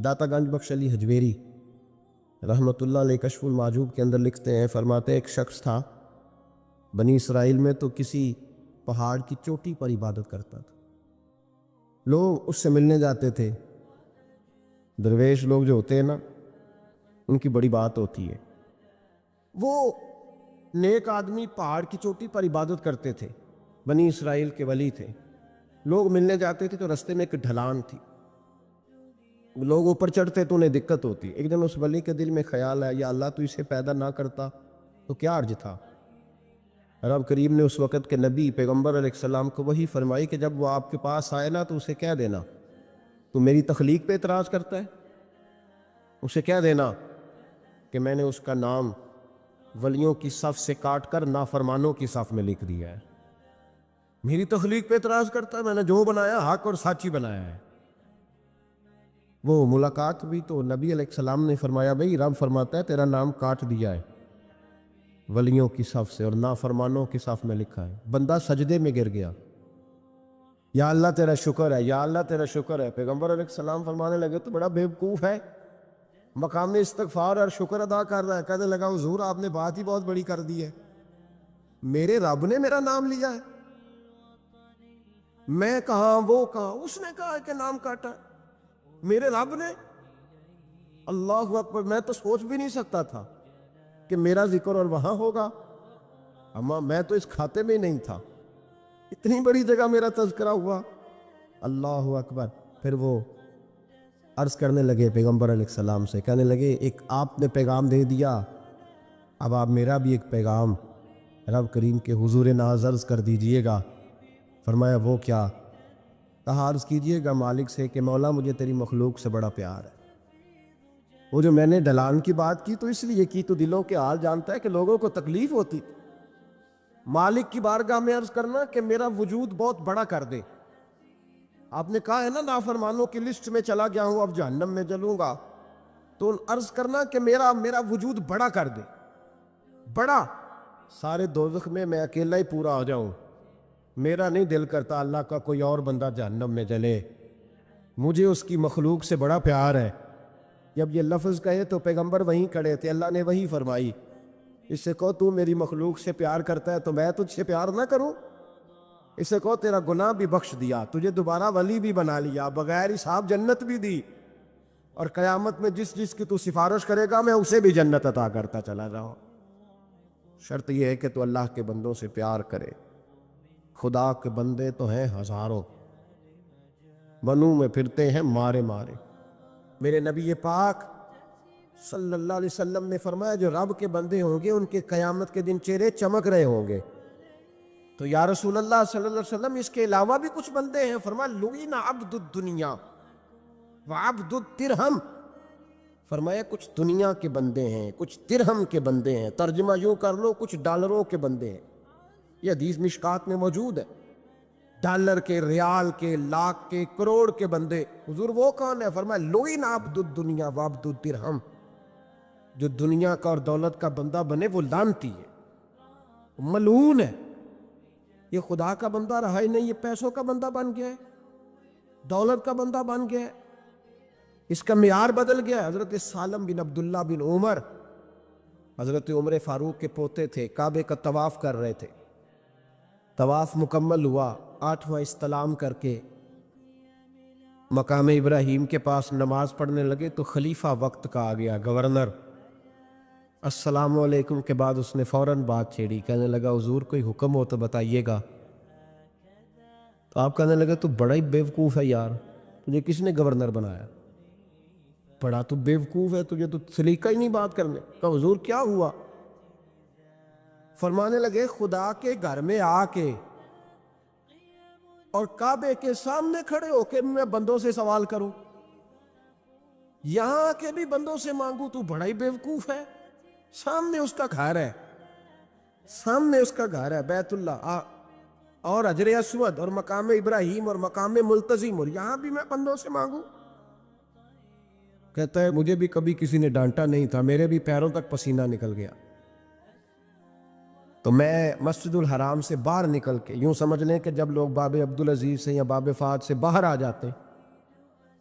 داتا گنج بخش علی حجویری رحمۃ اللہ علیہ کشف المعجوب کے اندر لکھتے ہیں، فرماتے ہیں ایک شخص تھا بنی اسرائیل میں، تو کسی پہاڑ کی چوٹی پر عبادت کرتا تھا۔ لوگ اس سے ملنے جاتے تھے، درویش لوگ جو ہوتے ہیں نا، ان کی بڑی بات ہوتی ہے۔ وہ نیک آدمی پہاڑ کی چوٹی پر عبادت کرتے تھے، بنی اسرائیل کے ولی تھے۔ لوگ ملنے جاتے تھے تو رستے میں ایک ڈھلان تھی، لوگ اوپر چڑھتے تو انہیں دقت ہوتی۔ ایک دن اس ولی کے دل میں خیال ہے، یا اللہ تو اسے پیدا نہ کرتا تو کیا عرض تھا۔ رب کریم نے اس وقت کے نبی پیغمبر علیہ السلام کو وحی فرمائی کہ جب وہ آپ کے پاس آئے نا تو اسے کہہ دینا تو میری تخلیق پہ اعتراض کرتا ہے، اسے کہہ دینا کہ میں نے اس کا نام ولیوں کی صف سے کاٹ کر نافرمانوں کی صف میں لکھ دیا ہے۔ میری تخلیق پہ اعتراض کرتا ہے، میں نے جو بنایا حق اور سچ ہی بنایا ہے۔ وہ ملاقات ہوئی تو نبی علیہ السلام نے فرمایا، بھئی رب فرماتا ہے تیرا نام کاٹ دیا ہے ولیوں کی صف سے اور نافرمانوں کی صف میں لکھا ہے۔ بندہ سجدے میں گر گیا، یا اللہ تیرا شکر ہے، یا اللہ تیرا شکر ہے۔ پیغمبر علیہ السلام فرمانے لگے تو بڑا بیوقوف ہے، مقام استغفار اور شکر ادا کر رہا ہے۔ کہنے لگا حضور آپ نے بات ہی بہت بڑی کر دی ہے، میرے رب نے میرا نام لیا ہے، میں کہاں وہ کہاں، اس نے کہا کہ نام کاٹا ہے، میرے رب نے۔ اللہ اکبر، میں تو سوچ بھی نہیں سکتا تھا کہ میرا ذکر اور وہاں ہوگا، اما میں تو اس کھاتے میں ہی نہیں تھا، اتنی بڑی جگہ میرا تذکرہ ہوا۔ اللہ اکبر۔ پھر وہ عرض کرنے لگے پیغمبر علیہ السلام سے، کہنے لگے ایک آپ نے پیغام دے دیا، اب آپ میرا بھی ایک پیغام رب کریم کے حضور ناز عرض کر دیجئے گا۔ فرمایا وہ کیا؟ کہا عرض کیجئے گا مالک سے کہ مولا مجھے تیری مخلوق سے بڑا پیار ہے۔ وہ جو میں نے ڈھلان کی بات کی تو اس لیے کی تو دلوں کے حال جانتا ہے کہ لوگوں کو تکلیف ہوتی، مالک کی بارگاہ میں عرض کرنا کہ میرا وجود بہت بڑا کر دے۔ آپ نے کہا ہے نا نافرمانوں کی لسٹ میں چلا گیا ہوں، اب جہنم میں جلوں گا، تو عرض کرنا کہ میرا وجود بڑا کر دے، بڑا، سارے دوزخ میں اکیلا ہی پورا ہو جاؤں۔ میرا نہیں دل کرتا اللہ کا کوئی اور بندہ جہنم میں جلے، مجھے اس کی مخلوق سے بڑا پیار ہے۔ جب یہ لفظ کہے تو پیغمبر وہیں کھڑے تھے، اللہ نے وہی فرمائی، اس سے کہو تو میری مخلوق سے پیار کرتا ہے تو میں تجھ سے پیار نہ کروں؟ اس سے کہو تیرا گناہ بھی بخش دیا، تجھے دوبارہ ولی بھی بنا لیا، بغیر حساب جنت بھی دی، اور قیامت میں جس جس کی تو سفارش کرے گا میں اسے بھی جنت عطا کرتا چلا جاؤں۔ شرط یہ ہے کہ تو اللہ کے بندوں سے پیار کرے۔ خدا کے بندے تو ہیں ہزاروں، بنوں میں پھرتے ہیں مارے مارے۔ میرے نبی پاک صلی اللہ علیہ وسلم نے فرمایا جو رب کے بندے ہوں گے ان کے قیامت کے دن چہرے چمک رہے ہوں گے۔ تو یا رسول اللہ صلی اللہ علیہ وسلم اس کے علاوہ بھی کچھ بندے ہیں؟ فرمایا لعن عبد الدنیا وعبد الدرہم، فرمایا کچھ دنیا کے بندے ہیں، کچھ درہم کے بندے ہیں، ترجمہ یوں کر لو کچھ ڈالروں کے بندے ہیں۔ یہ حدیث مشکات میں موجود ہے، ڈالر کے، ریال کے، لاکھ کے، کروڑ کے بندے۔ حضور وہ کون ہے؟ فرمایا لعن عبد الدنیا وعبد الدرہم، جو دنیا کا اور دولت کا بندہ بنے وہ لعنتی ہے، ملعون ہے۔ یہ خدا کا بندہ رہا ہی نہیں، یہ پیسوں کا بندہ بن گیا ہے، دولت کا بندہ بن گیا ہے، اس کا معیار بدل گیا ہے۔ حضرت سالم بن عبداللہ بن عمر، حضرت عمر فاروق کے پوتے تھے، کعبے کا طواف کر رہے تھے، طواف مکمل ہوا، 8واں استلام کر کے مقام ابراہیم کے پاس نماز پڑھنے لگے تو خلیفہ وقت کا آ گیا، گورنر، السلام علیکم کے بعد اس نے فوراً بات چھیڑی، کہنے لگا حضور کوئی حکم ہو تو بتائیے گا۔ تو آپ کہنے لگے تو بڑا ہی بیوقوف ہے یار، تجھے کس نے گورنر بنایا؟ بڑا تو بیوقوف ہے، تجھے تو سلیقہ ہی نہیں بات کرنے کا۔ حضور کیا ہوا؟ فرمانے لگے خدا کے گھر میں آ کے اور کعبے کے سامنے کھڑے ہو کے میں بندوں سے سوال کروں، یہاں آ کے بھی بندوں سے مانگوں، تو بڑا ہی بیوقوف ہے۔ سامنے اس کا گھر ہے، سامنے اس کا گھر ہے بیت اللہ اور حجر اسود اور مقام ابراہیم اور مقام ملتزم، اور یہاں بھی میں بندوں سے مانگوں؟ کہتا ہے مجھے بھی کبھی کسی نے ڈانٹا نہیں تھا، میرے بھی پیروں تک پسینہ نکل گیا، تو میں مسجد الحرام سے باہر نکل کے، یوں سمجھ لیں کہ جب لوگ باب عبدالعزیز سے یا باب فہد سے باہر آ جاتے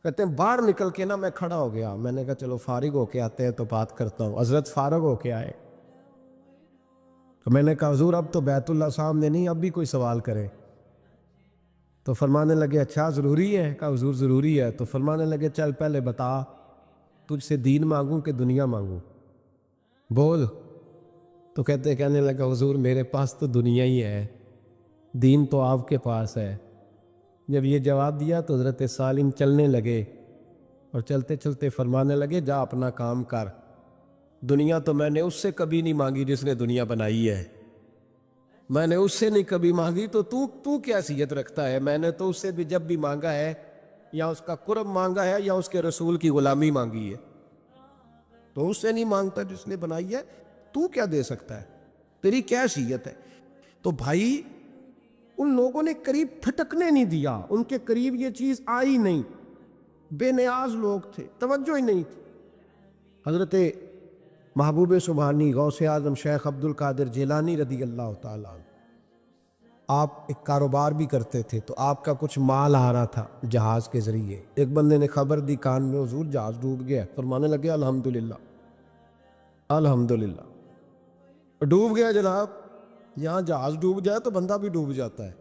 کہتے ہیں باہر نکل کے نا میں کھڑا ہو گیا، میں نے کہا چلو فارغ ہو کے آتے ہیں تو بات کرتا ہوں۔ حضرت فارغ ہو کے آئے تو میں نے کہا حضور اب تو بیت اللہ سامنے نہیں، اب بھی کوئی سوال کرے؟ تو فرمانے لگے اچھا ضروری ہے؟ کہا حضور ضروری ہے۔ تو فرمانے لگے چل پہلے بتا، تجھ سے دین مانگوں کہ دنیا مانگوں؟ بول۔ تو کہنے لگا حضور میرے پاس تو دنیا ہی ہے، دین تو آپ کے پاس ہے۔ جب یہ جواب دیا تو حضرت سالم چلنے لگے اور چلتے چلتے فرمانے لگے جا اپنا کام کر، دنیا تو میں نے اس سے کبھی نہیں مانگی جس نے دنیا بنائی ہے، میں نے اس سے نہیں کبھی مانگی، تو تو کیا حیثیت رکھتا ہے؟ میں نے تو اس سے بھی جب بھی مانگا ہے یا اس کا قرب مانگا ہے یا اس کے رسول کی غلامی مانگی ہے، تو اس سے نہیں مانگتا جس نے بنائی ہے، تو کیا دے سکتا ہے؟ تیری کیا حیثیت ہے؟ تو بھائی ان لوگوں نے قریب پھٹکنے نہیں دیا، ان کے قریب یہ چیز آئی نہیں، بے نیاز لوگ تھے، توجہ ہی نہیں تھی۔ حضرت محبوب سبحانی غوث اعظم شیخ عبد القادر جیلانی رضی اللہ تعالیٰ عنہ، آپ ایک کاروبار بھی کرتے تھے، تو آپ کا کچھ مال آ رہا تھا جہاز کے ذریعے، ایک بندے نے خبر دی کان میں حضور جہاز ڈوب گیا، فرمانے لگے الحمدللہ الحمدللہ۔ ڈوب گیا جناب، یہاں جہاز ڈوب جائے تو بندہ بھی ڈوب جاتا ہے۔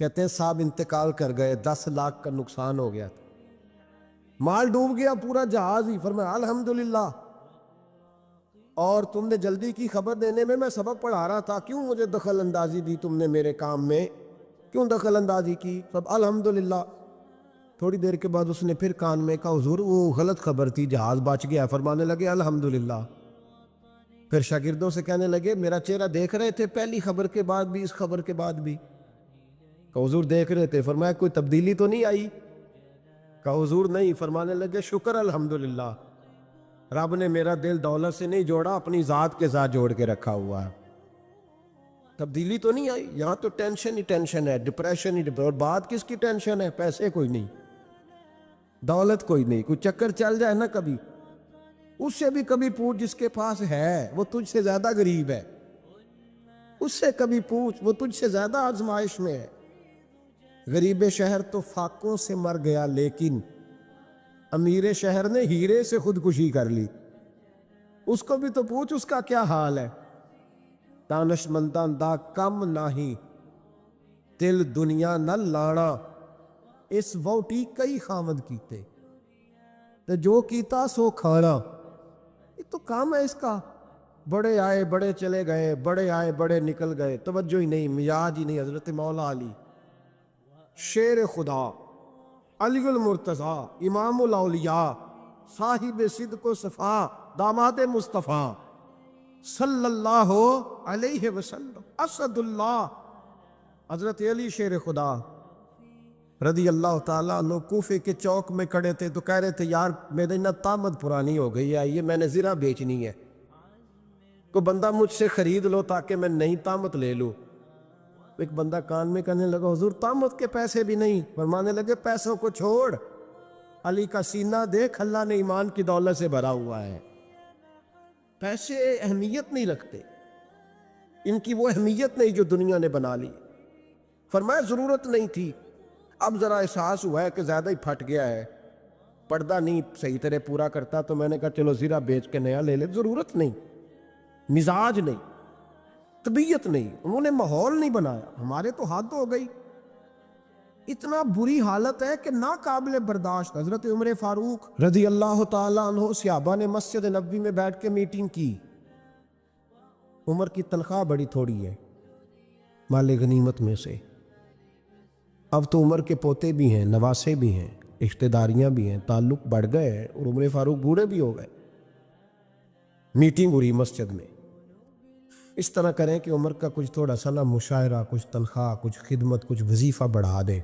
کہتے ہیں صاحب انتقال کر گئے، 10 لاکھ کا نقصان ہو گیا تھا، مال ڈوب گیا پورا جہاز ہی، فرمایا الحمدللہ، اور تم نے جلدی کی خبر دینے میں سبق پڑھا رہا تھا، کیوں مجھے دخل اندازی دی تم نے میرے کام میں، کیوں دخل اندازی کی؟ سب الحمدللہ۔ تھوڑی دیر کے بعد اس نے پھر کان میں کہا حضور وہ غلط خبر تھی، جہاز بچ گیا، فرمانے لگے الحمدللہ۔ پھر شاگردوں سے کہنے لگے میرا چہرہ دیکھ رہے تھے پہلی خبر کے بعد بھی، اس خبر کے بعد بھی؟ کہا حضور دیکھ رہے تھے۔ فرمایا کوئی تبدیلی تو نہیں آئی؟ کہا حضور نہیں۔ فرمانے لگے شکر الحمدللہ، رب نے میرا دل دولت سے نہیں جوڑا، اپنی ذات کے ساتھ جوڑ کے رکھا ہوا ہے، تبدیلی تو نہیں آئی۔ یہاں تو ٹینشن ہی ٹینشن ہے، ڈپریشن ہی اور بات کس کی ٹینشن ہے؟ پیسے کوئی نہیں، دولت کوئی نہیں، کوئی چکر چل جائے نا کبھی، اس سے بھی کبھی پوچھ جس کے پاس ہے وہ تجھ سے زیادہ غریب ہے، اس سے کبھی پوچھ وہ تجھ سے زیادہ آزمائش میں ہے۔ غریب شہر تو فاقوں سے مر گیا، لیکن امیر شہر نے ہیرے سے خودکشی کر لی، اس کو بھی تو پوچھ اس کا کیا حال ہے۔ دانش منداں دا کم نہیں، دل دنیا نہ لانا، اس ووٹی کئی خامد کیتے، تو جو کیتا سو کھانا۔ یہ تو کام ہے اس کا، بڑے آئے بڑے چلے گئے، بڑے آئے بڑے نکل گئے، توجہ ہی نہیں، مزاج ہی نہیں۔ حضرت مولا علی شیر خدا، علی المرتضی، امام الاولیاء، صاحب صدق و صفا، داماد مصطفیٰ صلی اللہ علیہ وسلم، اسد اللہ، حضرت علی شیر خدا رضی اللہ تعالیٰ عنہ کوفے کے چوک میں کھڑے تھے، تو کہہ رہے تھے یار میری نہ طامت پرانی ہو گئی ہے، یہ میں نے زرہ بیچنی ہے، کوئی بندہ مجھ سے خرید لو تاکہ میں نئی طامت لے لوں۔ ایک بندہ کان میں کہنے لگا حضور طامت کے پیسے بھی نہیں؟ فرمانے لگے پیسوں کو چھوڑ، علی کا سینہ دیکھ، اللہ نے ایمان کی دولت سے بھرا ہوا ہے، پیسے اہمیت نہیں رکھتے، ان کی وہ اہمیت نہیں جو دنیا نے بنا لی۔ فرمایا ضرورت نہیں تھی، اب ذرا احساس ہوا ہے کہ زیادہ ہی پھٹ گیا ہے، پردہ نہیں صحیح طرح پورا کرتا، تو میں نے کہا چلو زرہ بیچ کے نیا لے لے۔ ضرورت نہیں، مزاج نہیں، طبیعت نہیں، انہوں نے ماحول نہیں بنایا، ہمارے تو حد ہو گئی، اتنا بری حالت ہے کہ ناقابل برداشت۔ حضرت عمر فاروق رضی اللہ تعالیٰ عنہ صحابہ نے مسجد نبوی میں بیٹھ کے میٹنگ کی، عمر کی تنخواہ بڑی تھوڑی ہے مال غنیمت میں سے، اب تو عمر کے پوتے بھی ہیں، نواسے بھی ہیں، رشتہ داریاں بھی ہیں، تعلق بڑھ گئے ہیں، اور عمر فاروق بوڑھے بھی ہو گئے۔ میٹنگ ہوئی مسجد میں، اس طرح کریں کہ عمر کا کچھ تھوڑا سا نا مشاعرہ، کچھ تنخواہ، کچھ خدمت، کچھ وظیفہ بڑھا دیں۔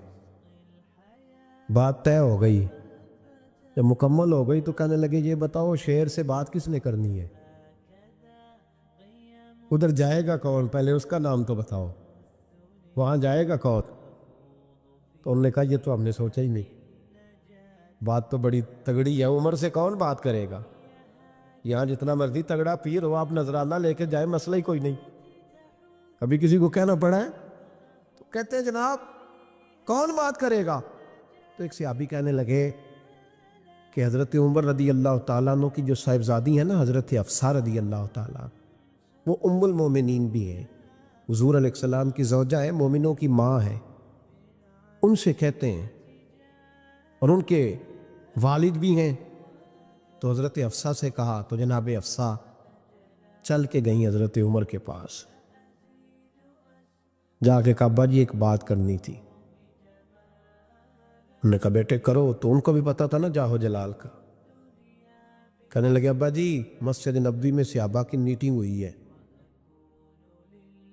بات طے ہو گئی، جب مکمل ہو گئی تو کہنے لگے یہ بتاؤ شعر سے بات کس نے کرنی ہے؟ ادھر جائے گا کون؟ پہلے اس کا نام تو بتاؤ، وہاں جائے گا کون؟ تو انہوں نے کہا یہ تو ہم نے سوچا ہی نہیں، بات تو بڑی تگڑی ہے، عمر سے کون بات کرے گا؟ یہاں جتنا مرضی تگڑا پیر ہو، آپ نذرانہ لے کے جائے، مسئلہ ہی کوئی نہیں۔ ابھی کسی کو کہنا پڑا ہے تو کہتے ہیں جناب کون بات کرے گا؟ تو ایک صحابی کہنے لگے کہ حضرت عمر رضی اللہ تعالیٰ عنہ کی جو صاحبزادی ہے نا حضرت حفصہ رضی اللہ تعالیٰ، وہ ام المومنین بھی ہے، حضور علیہ السلام کی زوجہ ہے، مومنوں کی ماں ہے، ان سے کہتے ہیں، اور ان کے والد بھی ہیں۔ تو حضرت حفصہ سے کہا تو جناب حفصہ چل کے گئیں حضرت عمر کے پاس، جا کے کہا ابا جی ایک بات کرنی تھی۔ انہوں نے کہا بیٹے کرو، تو ان کو بھی پتا تھا نا جاہو جلال کا۔ کہنے لگے ابا جی مسجد نبوی میں صحابہ کی میٹنگ ہوئی ہے،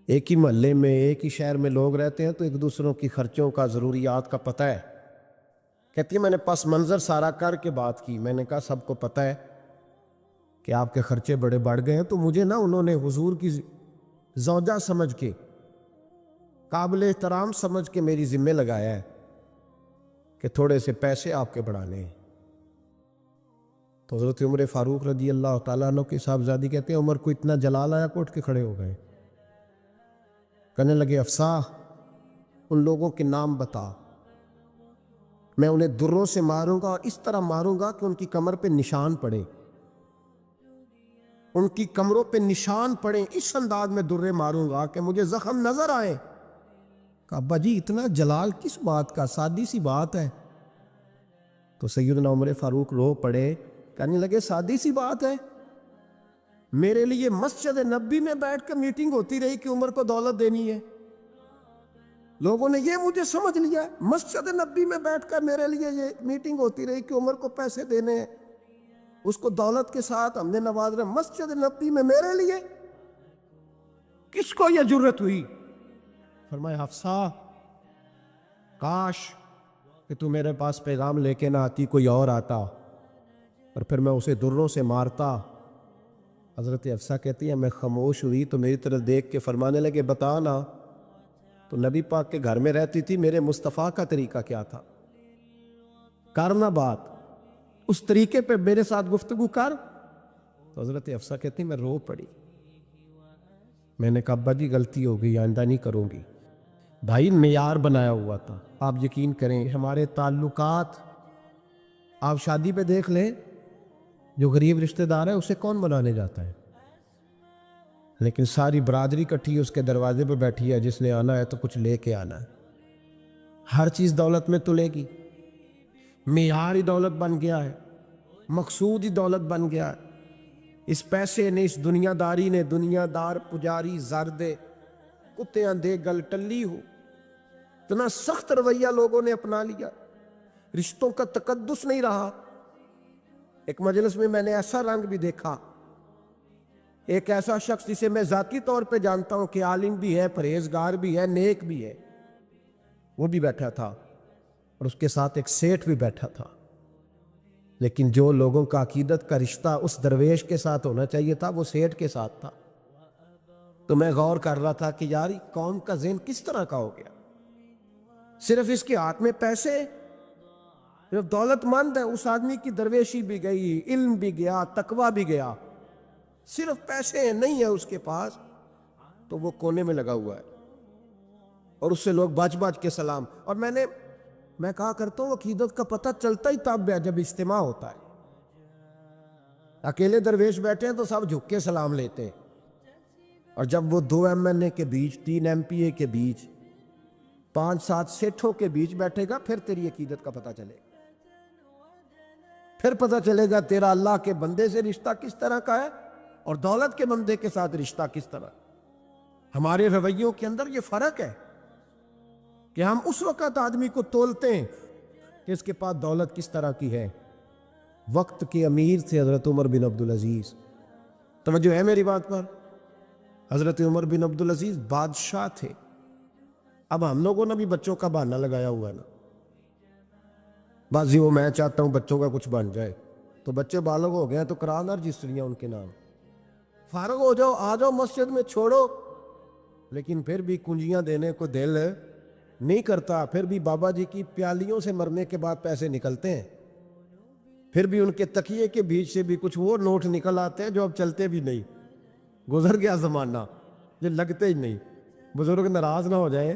ایک ہی محلے میں ایک ہی شہر میں لوگ رہتے ہیں تو ایک دوسروں کی خرچوں کا ضروریات کا پتہ ہے۔ کہتی ہے میں نے پس منظر سارا کر کے بات کی، میں نے کہا سب کو پتہ ہے کہ آپ کے خرچے بڑے بڑھ گئے ہیں، تو مجھے نا انہوں نے حضور کی زوجہ سمجھ کے، قابل احترام سمجھ کے میری ذمہ لگایا ہے کہ تھوڑے سے پیسے آپ کے بڑھانے ہیں۔ تو حضرت عمر فاروق رضی اللہ تعالیٰ عنہ کی صاحبزادی کہتے ہیں عمر کو اتنا جلال آیا کہ اٹھ کے کھڑے ہو گئے، کہنے لگے حفصہ ان لوگوں کے نام بتا، میں انہیں دروں سے ماروں گا اور اس طرح ماروں گا کہ ان کی کمر پہ نشان پڑے، ان کی کمروں پہ نشان پڑے، اس انداز میں درے ماروں گا کہ مجھے زخم نظر آئے۔ کہا ابا جی اتنا جلال کس بات کا، سادی سی بات ہے۔ تو سیدنا عمر فاروق رو پڑے، کہنے لگے سادی سی بات ہے، میرے لیے مسجد نبوی میں بیٹھ کر میٹنگ ہوتی رہی کہ عمر کو دولت دینی ہے، لوگوں نے یہ مجھے سمجھ لیا ہے، مسجد نبوی میں بیٹھ کر میرے لیے یہ میٹنگ ہوتی رہی کہ عمر کو پیسے دینے ہیں، اس کو دولت کے ساتھ ہم نے نواز رہا، مسجد نبوی میں میرے لیے، کس کو یہ جرت ہوئی؟ فرمایا حفصہ کاش کہ تو میرے پاس پیغام لے کے نہ آتی، کوئی اور آتا اور پھر میں اسے دروں سے مارتا۔ حضرت حفصہ کہتی ہے میں خاموش ہوئی تو میری طرف دیکھ کے فرمانے لگے بتا نا، تو نبی پاک کے گھر میں رہتی تھی، میرے مصطفیٰ کا طریقہ کیا تھا، کرنا بات اس طریقے پہ میرے ساتھ گفتگو کر۔ تو حضرت حفصہ کہتی میں رو پڑی، میں نے کہا ابا جی غلطی ہو گئی، آئندہ نہیں کروں گی۔ بھائی معیار بنایا ہوا تھا، آپ یقین کریں ہمارے تعلقات، آپ شادی پہ دیکھ لیں جو غریب رشتہ دار ہے اسے کون بنانے جاتا ہے، لیکن ساری برادری کٹھی اس کے دروازے پہ بیٹھی ہے، جس نے آنا ہے تو کچھ لے کے آنا ہے، ہر چیز دولت میں تلے گی، معیار ہی دولت بن گیا ہے، مقصود ہی دولت بن گیا ہے۔ اس پیسے نے، اس دنیا داری نے، دنیا دار پجاری زردے کتے اندھے گل ٹلی ہو، اتنا سخت رویہ لوگوں نے اپنا لیا، رشتوں کا تقدس نہیں رہا۔ ایک مجلس میں نے ایسا رنگ بھی دیکھا، ایک ایسا شخص جسے میں ذاتی طور پہ جانتا ہوں کہ عالم بھی ہے، پرہیزگار بھی ہے، نیک بھی ہے، وہ بھی بیٹھا تھا اور اس کے ساتھ ایک سیٹھ بھی بیٹھا تھا، لیکن جو لوگوں کا عقیدت کا رشتہ اس درویش کے ساتھ ہونا چاہیے تھا وہ سیٹھ کے ساتھ تھا۔ تو میں غور کر رہا تھا کہ یار قوم کا ذہن کس طرح کا ہو گیا، صرف اس کے ہاتھ میں پیسے، صرف دولت مند ہے، اس آدمی کی درویشی بھی گئی، علم بھی گیا، تقوی بھی گیا، صرف پیسے نہیں ہے اس کے پاس تو وہ کونے میں لگا ہوا ہے، اور اس سے لوگ بچ بچ کے سلام۔ اور میں کہا کرتا ہوں عقیدت کا پتہ چلتا ہی تب ہے جب اجتماع ہوتا ہے، اکیلے درویش بیٹھے ہیں تو سب جھک کے سلام لیتے ہیں، اور جب وہ 2 MNA کے بیچ، 3 MPA کے بیچ، 5-7 سیٹھوں کے بیچ بیٹھے گا پھر تیری عقیدت کا پتہ چلے گا، پھر پتہ چلے گا تیرا اللہ کے بندے سے رشتہ کس طرح کا ہے اور دولت کے بندے کے ساتھ رشتہ کس طرح۔ ہمارے رویوں کے اندر یہ فرق ہے کہ ہم اس وقت آدمی کو تولتے ہیں کہ اس کے پاس دولت کس طرح کی ہے۔ وقت کے امیر تھے حضرت عمر بن عبدالعزیز، توجہ ہے میری بات پر، حضرت عمر بن عبدالعزیز بادشاہ تھے۔ اب ہم لوگوں نے بھی بچوں کا بہانہ لگایا ہوا ہے نا، بازی وہ میں چاہتا ہوں بچوں کا کچھ بن جائے، تو بچے بالغ ہو گئے ہیں تو کرانا رجسٹریاں ان کے نام، فارغ ہو جاؤ، آ جاؤ مسجد میں چھوڑو، لیکن پھر بھی کنجیاں دینے کو دل نہیں کرتا، پھر بھی بابا جی کی پیالیوں سے مرنے کے بعد پیسے نکلتے ہیں، پھر بھی ان کے تکیے کے بیچ سے بھی کچھ وہ نوٹ نکل آتے ہیں جو اب چلتے بھی نہیں، گزر گیا زمانہ، یہ لگتے ہی نہیں۔ بزرگ ناراض نہ ہو جائے،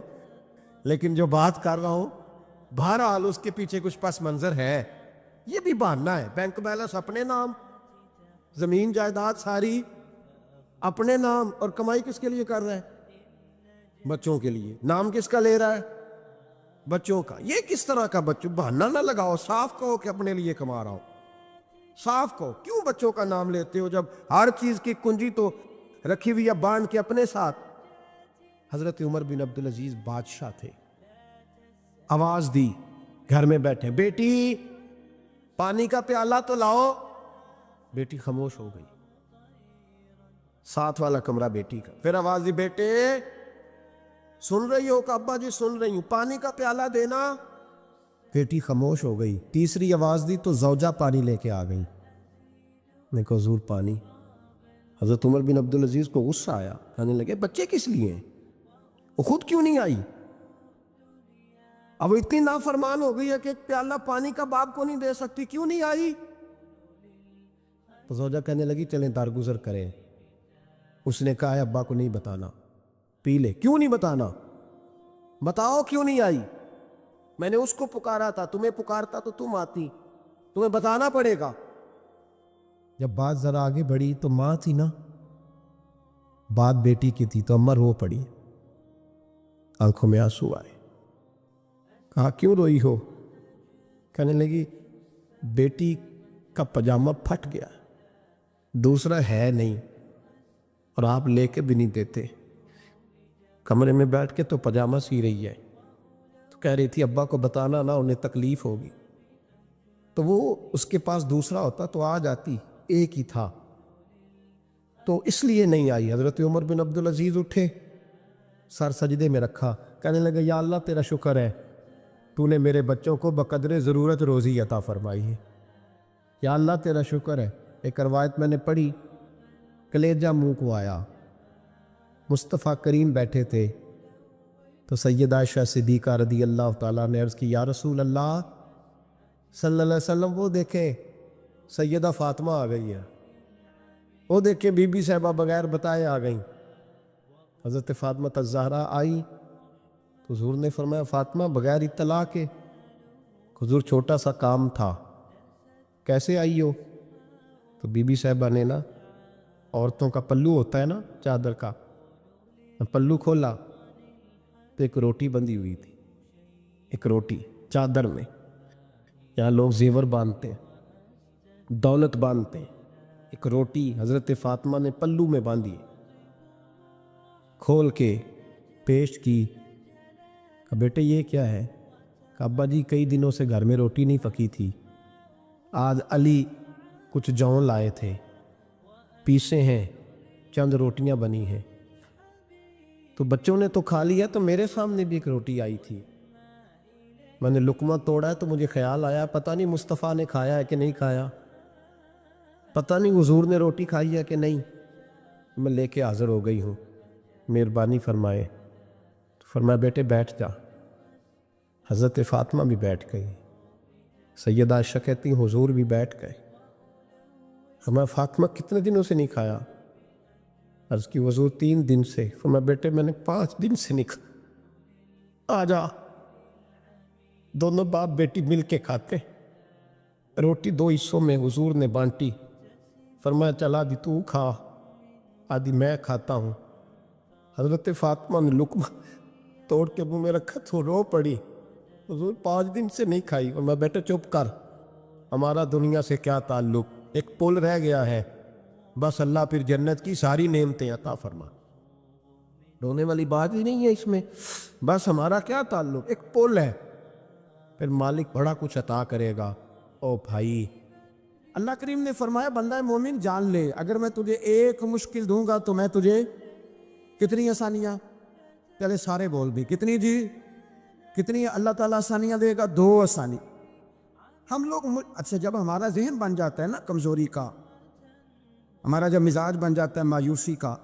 لیکن جو بات کر رہا ہوں بہرحال اس کے پیچھے کچھ پس منظر ہے، یہ بھی بہانہ ہے۔ بینک بیلنس اپنے نام، زمین جائیداد ساری اپنے نام، اور کمائی کس کے لیے کر رہا ہے؟ بچوں کے لیے۔ نام کس کا لے رہا ہے؟ بچوں کا۔ یہ کس طرح کا بچوں؟ بہانہ نہ لگاؤ، صاف کہو کہ اپنے لیے کما رہا ہوں، صاف کہو۔ کیوں بچوں کا نام لیتے ہو جب ہر چیز کی کنجی تو رکھی ہوئی ہے باندھ کے اپنے ساتھ؟ حضرت عمر بن عبدالعزیز بادشاہ تھے، آواز دی گھر میں بیٹھے، بیٹی پانی کا پیالہ تو لاؤ۔ بیٹی خاموش ہو گئی، ساتھ والا کمرہ بیٹی کا۔ پھر آواز دی، بیٹے سن رہی ہو؟ کہ ابا جی سن رہی ہوں، پانی کا پیالہ دینا۔ بیٹی خاموش ہو گئی۔ تیسری آواز دی تو زوجہ پانی لے کے آ گئی۔ میں کہا حضور پانی۔ حضرت عمر بن عبدالعزیز کو غصہ آیا، کہنے لگے بچے کس لیے ہیں؟ وہ خود کیوں نہیں آئی؟ اب وہ اتنی نافرمان ہو گئی ہے کہ ایک پیالہ پانی کا باپ کو نہیں دے سکتی، کیوں نہیں آئی؟ تو زوجہ کہنے لگی چلیں درگزر کریں۔ اس نے کہا ہے ابا کو نہیں بتانا، پی لے۔ کیوں نہیں بتانا؟ بتاؤ کیوں نہیں آئی؟ میں نے اس کو پکارا تھا، تمہیں پکارتا تو تم آتی، تمہیں بتانا پڑے گا۔ جب بات ذرا آگے بڑھی تو ماں تھی نا، بات بیٹی کی تھی، تو اماں رو پڑی، آنکھوں میں آنسو آئے۔ کہا کیوں روئی ہو؟ کہنے لگی بیٹی کا پاجامہ پھٹ گیا، دوسرا ہے نہیں، اور آپ لے کے بھی نہیں دیتے۔ کمرے میں بیٹھ کے تو پاجامہ سی رہی ہے، تو کہہ رہی تھی ابا کو بتانا نا، انہیں تکلیف ہوگی۔ تو وہ اس کے پاس دوسرا ہوتا تو آ جاتی، ایک ہی تھا، تو اس لیے نہیں آئی۔ حضرت عمر بن عبدالعزیز اٹھے، سر سجدے میں رکھا، کہنے لگے یا اللہ تیرا شکر ہے، تو نے میرے بچوں کو بقدر ضرورت روزی عطا فرمائی ہے۔ یا اللہ تیرا شکر ہے۔ ایک روایت میں نے پڑھی، کلیجہ منہ کو آیا۔ مصطفیٰ کریم بیٹھے تھے تو سیدہ عائشہ صدیقہ رضی اللہ تعالیٰ نے عرض کی یا رسول اللہ صلی اللہ علیہ وسلم، وہ دیکھیں سیدہ فاطمہ آ گئی ہے، وہ دیکھیں بی بی صاحبہ بغیر بتائے آ گئیں۔ حضرت فاطمہ الزہرا آئی تو حضور نے فرمایا فاطمہ بغیر اطلاع کے؟ حضور چھوٹا سا کام تھا۔ کیسے آئی ہو؟ تو بی بی صاحبہ نے نا، عورتوں کا پلو ہوتا ہے نا چادر کا، پلو کھولا تو ایک روٹی بندھی ہوئی تھی، ایک روٹی چادر میں۔ یہاں لوگ زیور باندھتے ہیں، دولت باندھتے ہیں، ایک روٹی حضرت فاطمہ نے پلو میں باندھی، کھول کے پیش کی۔ کہا بیٹے یہ کیا ہے؟ کہا ابا جی کئی دنوں سے گھر میں روٹی نہیں پکی تھی، آج علی کچھ جوں لائے تھے، پیسے ہیں، چند روٹیاں بنی ہیں، تو بچوں نے تو کھا لیا، تو میرے سامنے بھی ایک روٹی آئی تھی، میں نے لقمہ توڑا ہے تو مجھے خیال آیا پتہ نہیں مصطفیٰ نے کھایا ہے کہ نہیں کھایا، پتہ نہیں حضور نے روٹی کھائی ہے کہ نہیں، میں لے کے حاضر ہو گئی ہوں، مہربانی فرمائے۔ تو فرمایا بیٹے بیٹھ جا۔ حضرت فاطمہ بھی بیٹھ گئی، سیدہ عائشہ کہتی حضور بھی بیٹھ گئے۔ فرمایا فاطمہ کتنے دنوں سے نہیں کھایا؟ عرض کی حضور 3 دن سے۔ فرمایا بیٹے میں نے 5 دن سے نہیں کھایا، آ جا۔ دونوں باپ بیٹی مل کے کھاتے، روٹی 2 حصوں میں حضور نے بانٹی، فرمایا چل آدھی تو کھا، آدھی میں کھاتا ہوں۔ حضرت فاطمہ نے لقمہ توڑ کے منہ میں رکھا تو رو پڑی، حضور 5 دن سے نہیں کھائی۔ اور میں بیٹا چپ کر، ہمارا دنیا سے کیا تعلق، ایک پل رہ گیا ہے، بس اللہ پھر جنت کی ساری نعمتیں عطا فرما، رونے والی بات ہی نہیں ہے اس میں، بس ہمارا کیا تعلق، ایک پل ہے، پھر مالک بڑا کچھ عطا کرے گا۔ او بھائی، اللہ کریم نے فرمایا بندہ مومن جان لے، اگر میں تجھے ایک مشکل دوں گا تو میں تجھے کتنی آسانیاں، چلے سارے بول بھی کتنی جی، کتنی اللہ تعالیٰ آسانیاں دے گا؟ 2 آسانی۔ ہم لوگ اچھا جب ہمارا ذہن بن جاتا ہے نا کمزوری کا، ہمارا جب مزاج بن جاتا ہے مایوسی کا،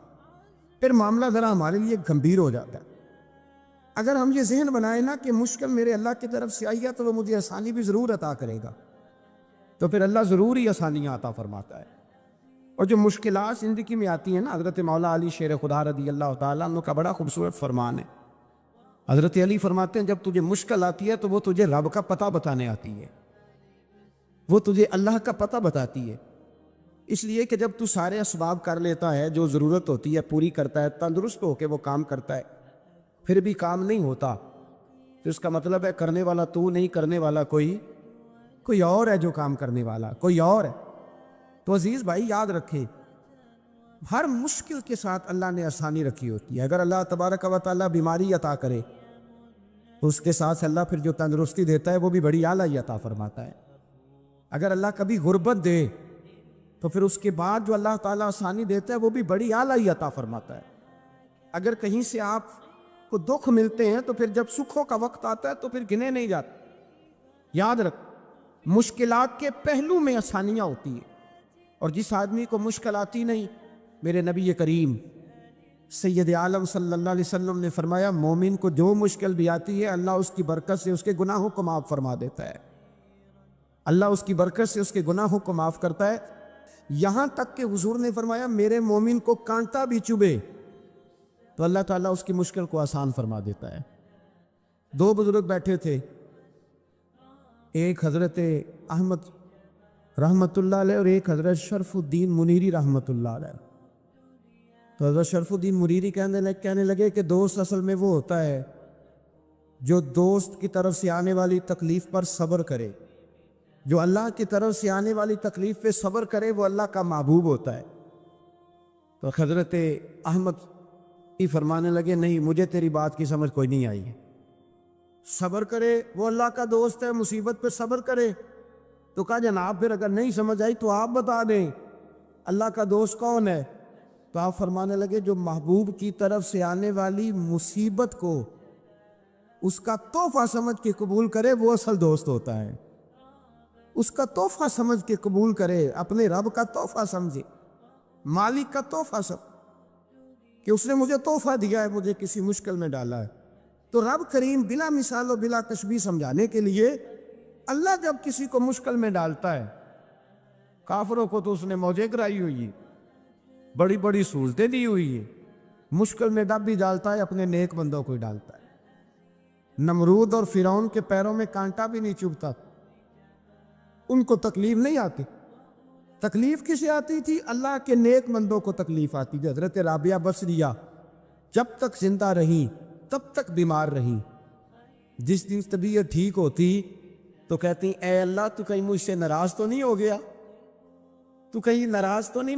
پھر معاملہ ذرا ہمارے لیے گمبھیر ہو جاتا ہے۔ اگر ہم یہ ذہن بنائیں نا کہ مشکل میرے اللہ کی طرف سے آئی ہے تو وہ مجھے آسانی بھی ضرور عطا کرے گا، تو پھر اللہ ضرور ہی آسانیاں عطا فرماتا ہے۔ اور جو مشکلات زندگی میں آتی ہیں نا، حضرت مولا علی شیر خدا رضی اللہ تعالیٰ عنہ کا بڑا خوبصورت فرمان ہے، حضرت علی فرماتے ہیں جب تجھے مشکل آتی ہے تو وہ تجھے رب کا پتہ بتانے آتی ہے، وہ تجھے اللہ کا پتہ بتاتی ہے۔ اس لیے کہ جب تو سارے اسباب کر لیتا ہے، جو ضرورت ہوتی ہے پوری کرتا ہے، تندرست ہو کے وہ کام کرتا ہے، پھر بھی کام نہیں ہوتا، تو اس کا مطلب ہے کرنے والا تو نہیں، کرنے والا کوئی اور ہے، جو کام کرنے والا کوئی اور ہے۔ تو عزیز بھائی یاد رکھے، ہر مشکل کے ساتھ اللہ نے آسانی رکھی ہوتی ہے۔ اگر اللہ تبارک و تعالیٰ بیماری عطا کرے تو اس کے ساتھ اللہ پھر جو تندرستی دیتا ہے وہ بھی بڑی اعلیٰ عطا فرماتا ہے۔ اگر اللہ کبھی غربت دے تو پھر اس کے بعد جو اللہ تعالیٰ آسانی دیتا ہے وہ بھی بڑی اعلیٰ عطا فرماتا ہے۔ اگر کہیں سے آپ کو دکھ ملتے ہیں تو پھر جب سکھوں کا وقت آتا ہے تو پھر گنے نہیں جاتے۔ یاد رکھ، مشکلات کے پہلو میں آسانیاں ہوتی ہیں، اور جس آدمی کو مشکل آتی نہیں، میرے نبی کریم سید عالم صلی اللہ علیہ وسلم نے فرمایا مومن کو جو مشکل بھی آتی ہے اللہ اس کی برکت سے اس کے گناہوں کو معاف فرما دیتا ہے، اللہ اس کی برکت سے اس کے گناہوں کو معاف کرتا ہے۔ یہاں تک کہ حضور نے فرمایا میرے مومن کو کانٹا بھی چبھے تو اللہ تعالیٰ اس کی مشکل کو آسان فرما دیتا ہے۔ دو بزرگ بیٹھے تھے، ایک حضرت احمد رحمت اللہ علیہ اور ایک حضرت شرف الدین منیری رحمت اللہ علیہ۔ تو حضرت شرف الدین منیری کہنے لگے کہ دوست اصل میں وہ ہوتا ہے جو دوست کی طرف سے آنے والی تکلیف پر صبر کرے، جو اللہ کی طرف سے آنے والی تکلیف پہ صبر کرے وہ اللہ کا محبوب ہوتا ہے۔ تو حضرت احمد ہی فرمانے لگے نہیں، مجھے تیری بات کی سمجھ کوئی نہیں آئی ہے، صبر کرے وہ اللہ کا دوست ہے، مصیبت پہ صبر کرے۔ تو کہا جناب پھر اگر نہیں سمجھ آئی تو آپ بتا دیں اللہ کا دوست کون ہے؟ تو آپ فرمانے لگے جو محبوب کی طرف سے آنے والی مصیبت کو اس کا تحفہ سمجھ کے قبول کرے وہ اصل دوست ہوتا ہے، اس کا تحفہ سمجھ کے قبول کرے، اپنے رب کا تحفہ سمجھے، مالک کا تحفہ سمجھے کہ اس نے مجھے تحفہ دیا ہے، مجھے کسی مشکل میں ڈالا ہے۔ تو رب کریم بلا مثال و بلا تشبیہ سمجھانے کے لیے اللہ جب کسی کو مشکل میں ڈالتا ہے، کافروں کو تو اس نے موجیں کرائی ہوئی ہے، بڑی بڑی سہولتیں دی ہوئی ہے، مشکل میں ڈب بھی ڈالتا ہے، اپنے نیک بندوں کو ہی ڈالتا ہے۔ نمرود اور فرعون کے پیروں میں کانٹا بھی نہیں چبھتا، ان کو تکلیف نہیں آتی۔ تکلیف کسے آتی تھی؟ اللہ کے نیک بندوں کو تکلیف آتی تھی۔ حضرت رابعہ بصریہ جب تک زندہ رہی تب تک بیمار رہی، جس دن طبیعت ٹھیک ہوتی تو کہتی اے اللہ تو کہیں مجھ سے ناراض تو نہیں ہو گیا، تو کہیں ناراض تو نہیں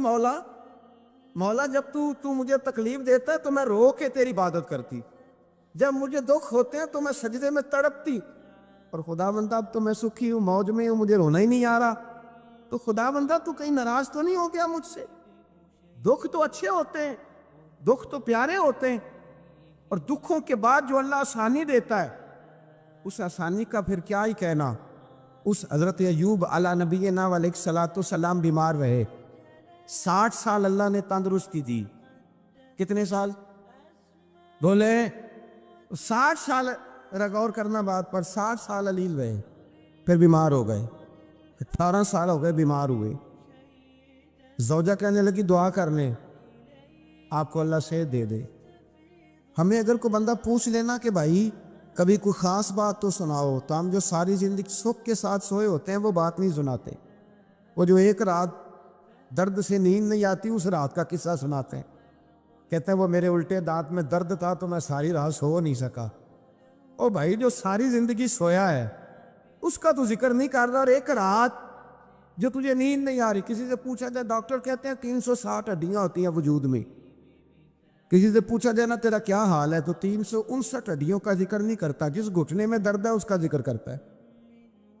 مولا جب تو مجھے تکلیف دیتا ہے تو میں رو کے تیری عبادت کرتی، جب مجھے دکھ ہوتے ہیں تو میں سجدے میں تڑپتی، اور خدا بندہ اب تو میں سکھی ہوں، موج میں ہوں، مجھے رونا ہی نہیں آ رہا، تو خدا بندہ تو کہیں ناراض تو نہیں ہو گیا مجھ سے؟ دکھ تو اچھے ہوتے ہیں، دکھ تو پیارے ہوتے ہیں، اور دکھوں کے بعد جو اللہ آسانی دیتا ہے اس آسانی کا پھر کیا ہی کہنا۔ اس حضرت ایوب علی نبینا علیہ الصلوۃ والسلام بیمار رہے، 60 سال اللہ نے تندرستی دی۔ کتنے سال بولے؟ 60 سال، غور کرنا بات پر، 60 سال علیل رہے، پھر بیمار ہو گئے، 18 سال ہو گئے بیمار ہوئے۔ زوجہ کہنے لگی دعا کر لیں آپ کو اللہ صحت دے دے۔ ہمیں اگر کوئی بندہ پوچھ لینا کہ بھائی کبھی کوئی خاص بات تو سناؤ، تو ہم جو ساری زندگی سکھ کے ساتھ سوئے ہوتے ہیں وہ بات نہیں سناتے، وہ جو ایک رات درد سے نیند نہیں آتی اس رات کا قصہ سناتے ہیں، کہتے ہیں وہ میرے الٹے دانت میں درد تھا تو میں ساری رات سو نہیں سکا۔ او بھائی جو ساری زندگی سویا ہے اس کا تو ذکر نہیں کر رہا، اور ایک رات جو تجھے نیند نہیں آ رہی، کسی سے پوچھا جائے، ڈاکٹر کہتے ہیں 360 ہڈیاں ہوتی ہیں وجود میں، کسی سے پوچھا جائے نا تیرا کیا حال ہے تو 359 ہڈیوں کا ذکر نہیں کرتا، جس گھٹنے میں درد ہے اس کا ذکر کرتا ہے،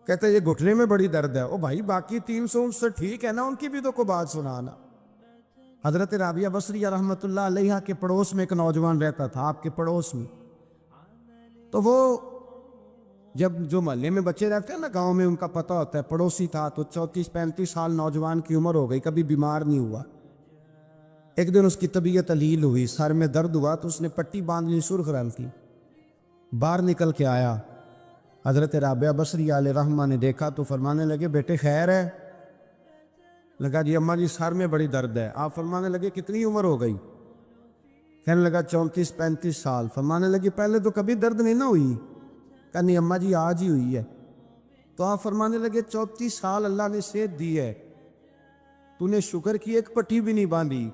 کہتا ہے یہ گھٹنے میں بڑی درد ہے۔ او بھائی باقی 359 ٹھیک ہے نا، ان کی بھی تو کوئی بات سنانا۔ حضرت رابعہ بصریہ رحمت اللہ علیہ کے پڑوس میں ایک نوجوان رہتا تھا، آپ کے پڑوس میں، تو وہ جب جو محلے میں بچے رہتے ہیں نا گاؤں میں، ان کا پتہ ہوتا ہے، پڑوسی تھا تو 34-35 سال نوجوان کی عمر ہو گئی، کبھی بیمار نہیں ہوا۔ ایک دن اس کی طبیعت علیل ہوئی، سر میں درد ہوا تو اس نے پٹی باندھ لی سرخ رنگ کی، باہر نکل کے آیا، حضرت رابعہ بصریہ علیہ رحمہ نے دیکھا تو فرمانے لگے بیٹے خیر ہے؟ لگا جی اماں جی سر میں بڑی درد ہے۔ آپ فرمانے لگے کتنی عمر ہو گئی؟ کہنے لگا 34-35 سال. فرمانے لگی پہلے تو کبھی درد نہیں نہ ہوئی. کہا نہیں اماں جی آج ہی ہوئی ہے. تو آپ فرمانے لگے 34 سال اللہ نے صحت دی ہے, تو نے شکر کی ایک پٹی بھی نہیں باندھی,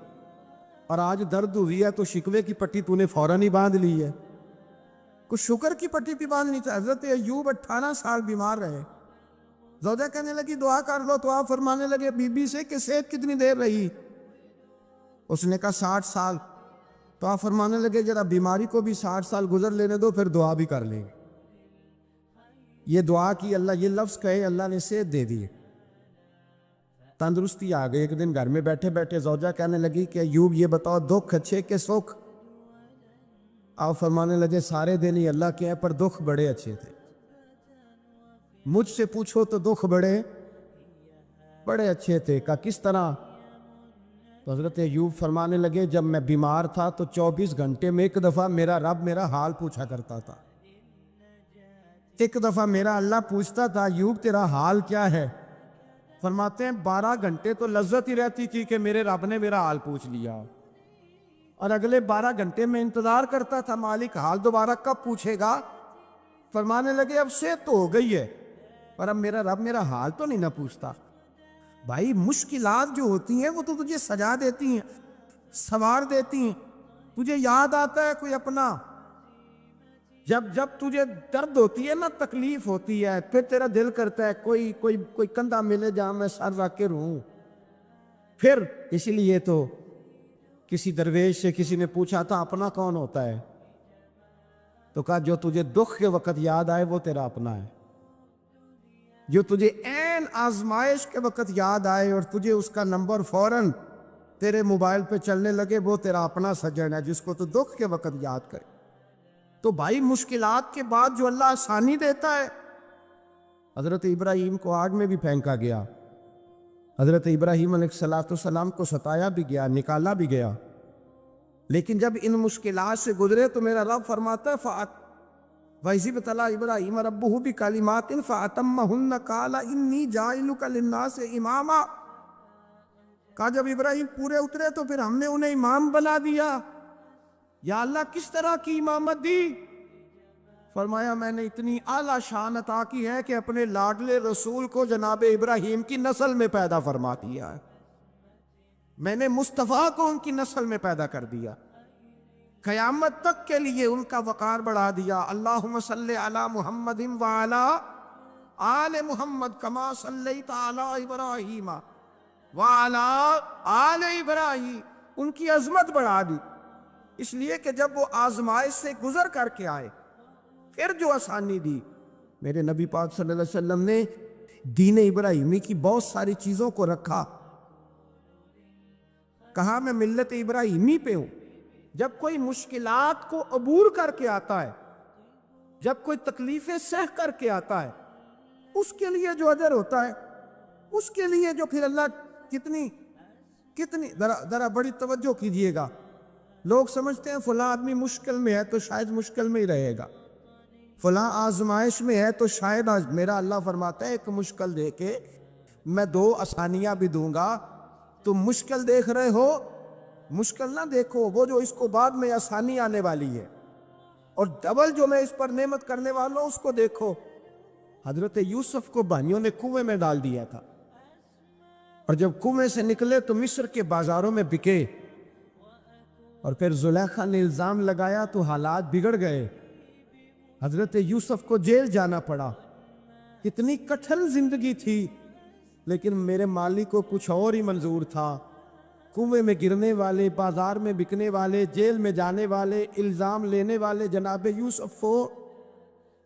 اور آج درد ہوئی ہے تو شکوے کی پٹی تو نے فوراً ہی باندھ لی ہے. کچھ شکر کی پٹی بھی باندھنی تھی. حضرت ایوب 18 سال بیمار رہے. زوجہ کہنے لگی دعا کر لو, تو آپ فرمانے لگے بی بی سے کہ صحت کتنی دیر رہی؟ اس نے کہا 60 سال. تو آپ فرمانے لگے ذرا بیماری کو بھی 60 سال گزر لینے دو, پھر دعا بھی کر لیں گے. یہ دعا کی, اللہ یہ لفظ کہے, اللہ نے صحت دے دی. تندرستی آ گئی. ایک دن گھر میں بیٹھے بیٹھے زوجہ کہنے لگی کہ ایوب یہ بتاؤ دکھ اچھے کہ سکھ؟ آپ فرمانے لگے سارے دن ہی اللہ کے ہیں, پر دکھ بڑے اچھے تھے. مجھ سے پوچھو تو دکھ بڑے اچھے تھے. کہا کس طرح؟ تو حضرت ایوب فرمانے لگے جب میں بیمار تھا تو 24 گھنٹے میں ایک دفعہ میرا رب میرا حال پوچھا کرتا تھا. ایک دفعہ میرا اللہ پوچھتا تھا ایوب تیرا حال کیا ہے؟ فرماتے ہیں 12 گھنٹے تو لذت ہی رہتی تھی کہ میرے رب نے میرا حال پوچھ لیا, اور اگلے 12 گھنٹے میں انتظار کرتا تھا مالک حال دوبارہ کب پوچھے گا. فرمانے لگے اب صحت تو ہو گئی ہے, پر اب میرا رب میرا حال تو نہیں نہ پوچھتا. بھائی مشکلات جو ہوتی ہیں وہ تو تجھے سجا دیتی ہیں, سنوار دیتی ہیں. تجھے یاد آتا ہے کوئی اپنا, جب تجھے درد ہوتی ہے نا, تکلیف ہوتی ہے, پھر تیرا دل کرتا ہے کوئی کندھا ملے جہاں میں سر رکھ کے رہوں. پھر اسی لیے تو کسی درویش سے کسی نے پوچھا تھا اپنا کون ہوتا ہے؟ تو کہا جو تجھے دکھ کے وقت یاد آئے وہ تیرا اپنا ہے. جو تجھے عین آزمائش کے وقت یاد آئے اور تجھے اس کا نمبر فوراً تیرے موبائل پہ چلنے لگے, وہ تیرا اپنا سجن ہے جس کو تو دکھ کے وقت یاد کرے. تو بھائی مشکلات کے بعد جو اللہ آسانی دیتا ہے. حضرت ابراہیم کو آگ میں بھی پھینکا گیا, حضرت ابراہیم علیہ السلام کو ستایا بھی گیا, نکالا بھی گیا, لیکن جب ان مشکلات سے گزرے تو میرا رب فرماتا ہے وَإِذِ ابْتَلَىٰ إِبْرَاهِيمَ رَبُّهُ بِكَلِمَاتٍ فَأَتَمَّهُنَّ قَالَ إِنِّي جَاعِلُكَ لِلنَّاسِ إِمَامًا. کہا جب ابراہیم پورے اترے تو پھر ہم نے انہیں امام بنا دیا. یا اللہ کس طرح کی امامت دی؟ فرمایا میں نے اتنی اعلیٰ شان عطا کی ہے کہ اپنے لاڈلے رسول کو جناب ابراہیم کی نسل میں پیدا فرما دیا ہے. میں نے مصطفیٰ کو ان کی نسل میں پیدا کر دیا, قیامت تک کے لیے ان کا وقار بڑھا دیا. اللہم صلی علی محمد وعلی آل محمد کما صلیت علی ابراہیم وعلی آل ابراہیم. ان کی عظمت بڑھا دی, اس لیے کہ جب وہ آزمائش سے گزر کر کے آئے پھر جو آسانی دی. میرے نبی پاک صلی اللہ علیہ وسلم نے دین ابراہیمی کی بہت ساری چیزوں کو رکھا. کہا میں ملت ابراہیمی پہ ہوں. جب کوئی مشکلات کو عبور کر کے آتا ہے, جب کوئی تکلیفیں سہ کر کے آتا ہے, اس کے لیے جو اجر ہوتا ہے, اس کے لیے جو پھر اللہ کتنی ذرا بڑی توجہ کیجئے گا. لوگ سمجھتے ہیں فلاں آدمی مشکل میں ہے تو شاید مشکل میں ہی رہے گا, فلاں آزمائش میں ہے تو شاید میرا اللہ فرماتا ہے ایک مشکل دے کے میں 2 آسانیاں بھی دوں گا. تم مشکل دیکھ رہے ہو, مشکل نہ دیکھو, وہ جو اس کو بعد میں آسانی آنے والی ہے, اور ڈبل جو میں اس پر نعمت کرنے والا ہوں اس کو دیکھو. حضرت یوسف کو بھائیوں نے کنویں میں ڈال دیا تھا, اور جب کنویں سے نکلے تو مصر کے بازاروں میں بکے, اور پھر زلیخا نے الزام لگایا تو حالات بگڑ گئے. حضرت یوسف کو جیل جانا پڑا. کتنی کٹھن زندگی تھی, لیکن میرے مالک کو کچھ اور ہی منظور تھا. کنویں میں گرنے والے, بازار میں بکنے والے, جیل میں جانے والے, الزام لینے والے جناب یوسف کو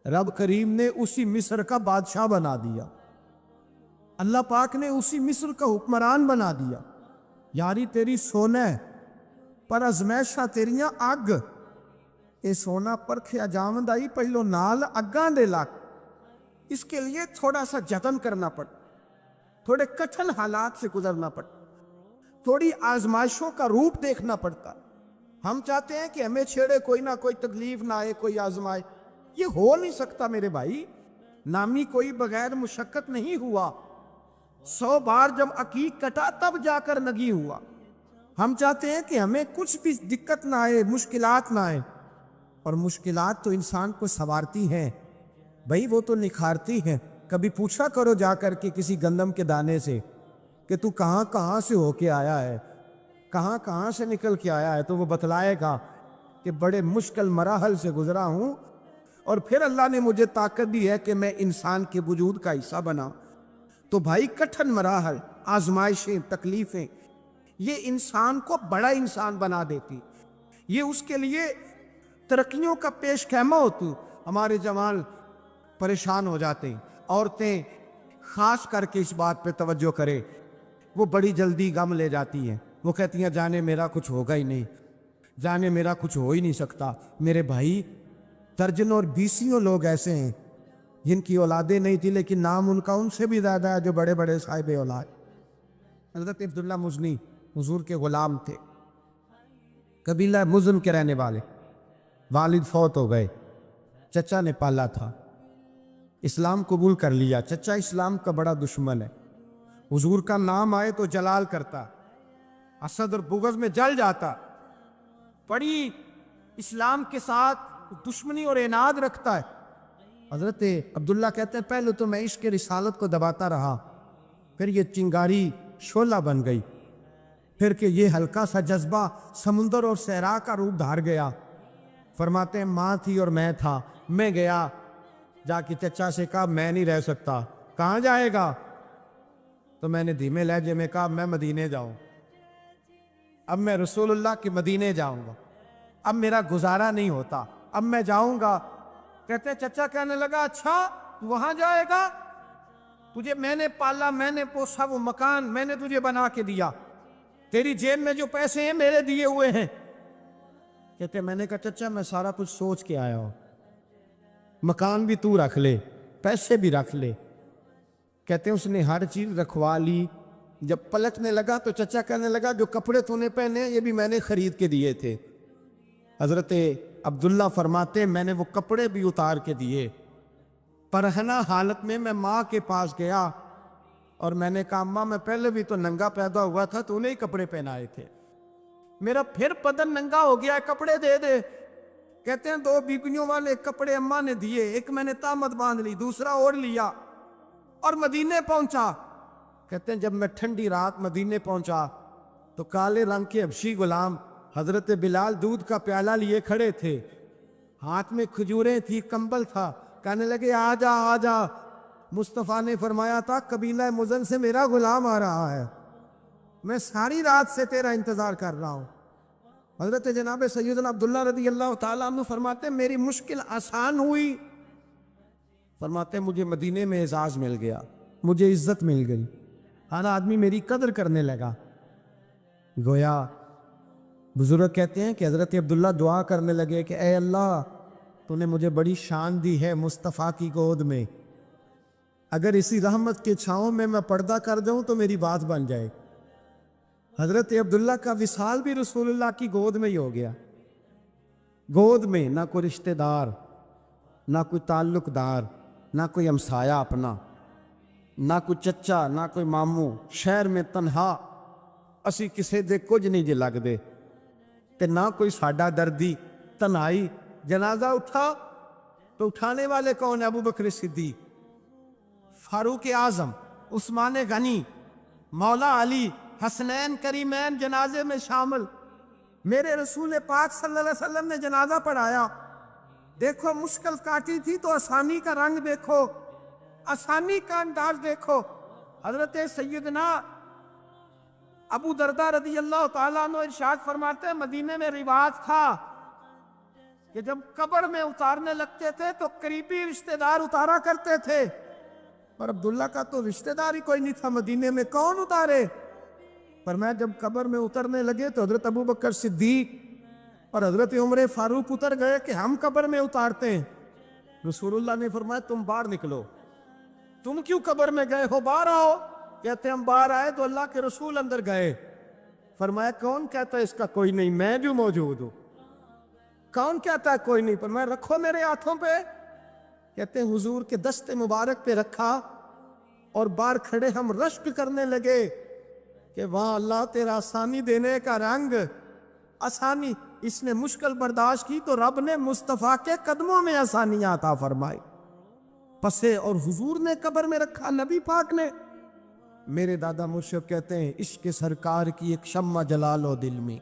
رب کریم نے اسی مصر کا بادشاہ بنا دیا. اللہ پاک نے اسی مصر کا حکمران بنا دیا. یاری تیری سونا ہے پر ازمیشہ تیریاں اگ, اے سونا پرکھیا جاوند آئی پہلو نال اگاں دے لاک. اس کے لیے تھوڑا سا جتن کرنا پڑتا, تھوڑے کٹھن حالات سے گزرنا پڑتا, تھوڑی آزمائشوں کا روپ دیکھنا پڑتا. ہم چاہتے ہیں کہ ہمیں چھیڑے کوئی نہ کوئی تکلیف نہ آئے, کوئی آزمائے. یہ ہو نہیں سکتا میرے بھائی. نامی کوئی بغیر مشقت نہیں ہوا. 100 بار جب عقیق کٹا تب جا کر نگی ہوا. ہم چاہتے ہیں کہ ہمیں کچھ بھی دقت نہ آئے، مشکلات نہ آئے، اور مشکلات تو انسان کو سنوارتی ہیں بھائی، وہ تو نکھارتی ہیں۔ کبھی پوچھا کرو جا کر کے کسی گندم کے دانے سے کہ تو کہاں کہاں سے ہو کے آیا ہے، کہاں کہاں سے نکل کے آیا ہے، تو وہ بتلائے گا کہ بڑے مشکل مراحل سے گزرا ہوں، اور پھر اللہ نے مجھے طاقت دی ہے کہ میں انسان کے وجود کا حصہ بنا۔ تو بھائی کٹھن مراحل، آزمائشیں، تکلیفیں، یہ انسان کو بڑا انسان بنا دیتی، یہ اس کے لیے ترقیوں کا پیش خیمہ ہوتی۔ ہمارے جوان پریشان ہو جاتے ہیں، عورتیں خاص کر کے اس بات پہ توجہ کرے، وہ بڑی جلدی غم لے جاتی ہیں، وہ کہتی ہیں جانے میرا کچھ ہوگا ہی نہیں، جانے میرا کچھ ہو ہی نہیں سکتا۔ میرے بھائی درجنوں اور بیسیوں لوگ ایسے ہیں جن کی اولادیں نہیں تھی، لیکن نام ان کا ان سے بھی زیادہ ہے جو بڑے بڑے صاحب اولاد۔ حضرت عبداللہ مزنی حضور کے غلام تھے، قبیلہ مزن کے رہنے والے، والد فوت ہو گئے، چچا نے پالا تھا، اسلام قبول کر لیا۔ چچا اسلام کا بڑا دشمن ہے، حضور کا نام آئے تو جلال کرتا، حسد اور بغض میں جل جاتا، بڑی اسلام کے ساتھ دشمنی اور عناد رکھتا ہے۔ حضرت عبداللہ کہتے ہیں پہلے تو میں عشق رسالت کو دباتا رہا، پھر یہ چنگاری شعلہ بن گئی، پھر کہ یہ ہلکا سا جذبہ سمندر اور صحرا کا روپ دھار گیا۔ فرماتے ہیں ماں تھی اور میں تھا، میں گیا جا کے چچا سے کہا میں نہیں رہ سکتا۔ کہاں جائے گا؟ تو میں نے دھیمے لہجے میں کہا میں مدینے جاؤں، اب میں رسول اللہ کے مدینے جاؤں گا، اب میرا گزارا نہیں ہوتا، اب میں جاؤں گا۔ کہتے چچا کہنے لگا اچھا تو وہاں جائے گا، تجھے میں نے پالا، میں نے پوسا، وہ مکان میں نے تجھے بنا کے دیا، تیری جیب میں جو پیسے ہیں میرے دیے ہوئے ہیں۔ کہتے میں نے کہا چچا میں سارا کچھ سوچ کے آیا ہوں، مکان بھی تو رکھ لے، پیسے بھی رکھ لے۔ کہتے ہیں اس نے ہر چیز رکھوا لی۔ جب پلٹنے لگا تو چچا کہنے لگا جو کپڑے تو نے پہنے یہ بھی میں نے خرید کے دیے تھے۔ حضرت عبداللہ فرماتے میں نے وہ کپڑے بھی اتار کے دیے، پرہنہ حالت میں میں ماں کے پاس گیا اور میں نے کہا ماں میں پہلے بھی تو ننگا پیدا ہوا تھا، تو نے ہی کپڑے پہنائے تھے، میرا پھر بدن ننگا ہو گیا ہے، کپڑے دے دے۔ کہتے ہیں 2 بیگنیوں والے کپڑے اماں نے دیے، ایک میں نے تامت باندھ لی، دوسرا اوڑھ لیا اور مدینے پہنچا۔ کہتے ہیں جب میں ٹھنڈی رات مدینے پہنچا تو کالے رنگ کے حبشی غلام حضرت بلال دودھ کا پیالہ لیے کھڑے تھے، ہاتھ میں کھجوریں تھی، کمبل تھا، کہنے لگے آ جا آ جا۔ مصطفیٰ نے فرمایا تھا قبیلہ مزن سے میرا غلام آ رہا ہے، میں ساری رات سے تیرا انتظار کر رہا ہوں۔ حضرت جناب سیدنا عبداللہ رضی اللہ تعالیٰ عنہ فرماتے ہیں میری مشکل آسان ہوئی، فرماتے ہیں مجھے مدینے میں اعزاز مل گیا، مجھے عزت مل گئی، ہر آدمی میری قدر کرنے لگا۔ گویا بزرگ کہتے ہیں کہ حضرت عبداللہ دعا کرنے لگے کہ اے اللہ تو نے مجھے بڑی شان دی ہے مصطفیٰ کی گود میں، اگر اسی رحمت کے چھاؤں میں پردہ کر جاؤں تو میری بات بن جائے۔ حضرت عبداللہ کا وصال بھی رسول اللہ کی گود میں ہی ہو گیا، گود میں نہ کوئی رشتہ دار، نہ کوئی تعلق دار، نہ کوئی ہمسایا اپنا، نہ کوئی چچا، نہ کوئی ماموں، شہر میں تنہا، اسی کسے دے کچھ نہیں جے لگ دے، تے نہ کوئی ساڈا دردی، تنہائی۔ جنازہ اٹھا تو اٹھانے والے کون؟ ابو بکر صدیق، فاروق اعظم، عثمان غنی، مولا علی، حسنین کریمین جنازے میں شامل۔ میرے رسول پاک صلی اللہ علیہ وسلم نے جنازہ پڑھایا، دیکھو مشکل کاٹی تھی تو آسانی کا رنگ دیکھو، آسانی کا انداز دیکھو۔ حضرت سیدنا ابو دردہ رضی اللہ تعالیٰ عنہ ارشاد فرماتے ہیں مدینے میں رواج تھا کہ جب قبر میں اتارنے لگتے تھے تو قریبی رشتہ دار اتارا کرتے تھے، اور عبداللہ کا تو رشتہ دار ہی کوئی نہیں تھا مدینے میں، کون اتارے؟ پر میں جب قبر میں اترنے لگے تو حضرت ابو بکر صدیق اور حضرت عمر فاروق اتر گئے کہ ہم قبر میں اتارتے ہیں۔ رسول اللہ نے فرمایا تم باہر نکلو، تم کیوں قبر میں گئے ہو، باہر آؤ۔ کہتے ہیں ہم باہر آئے تو اللہ کے رسول اندر گئے، فرمایا کون کہتا ہے اس کا کوئی نہیں، میں جو موجود ہوں، کون کہتا ہے کوئی نہیں؟ فرمایا رکھو میرے ہاتھوں پہ۔ کہتے ہیں حضور کے دست مبارک پہ رکھا اور باہر کھڑے ہم رشک کرنے لگے کہ واہ اللہ تیرا آسانی دینے کا رنگ، آسانی اس نے مشکل برداشت کی تو رب نے مصطفیٰ کے قدموں میں آسانیاں عطا فرمائی، پسے اور حضور نے قبر میں رکھا نبی پاک نے۔ میرے دادا مرشد کہتے ہیں عشق سرکار کی ایک شمع جلا لو دل میں،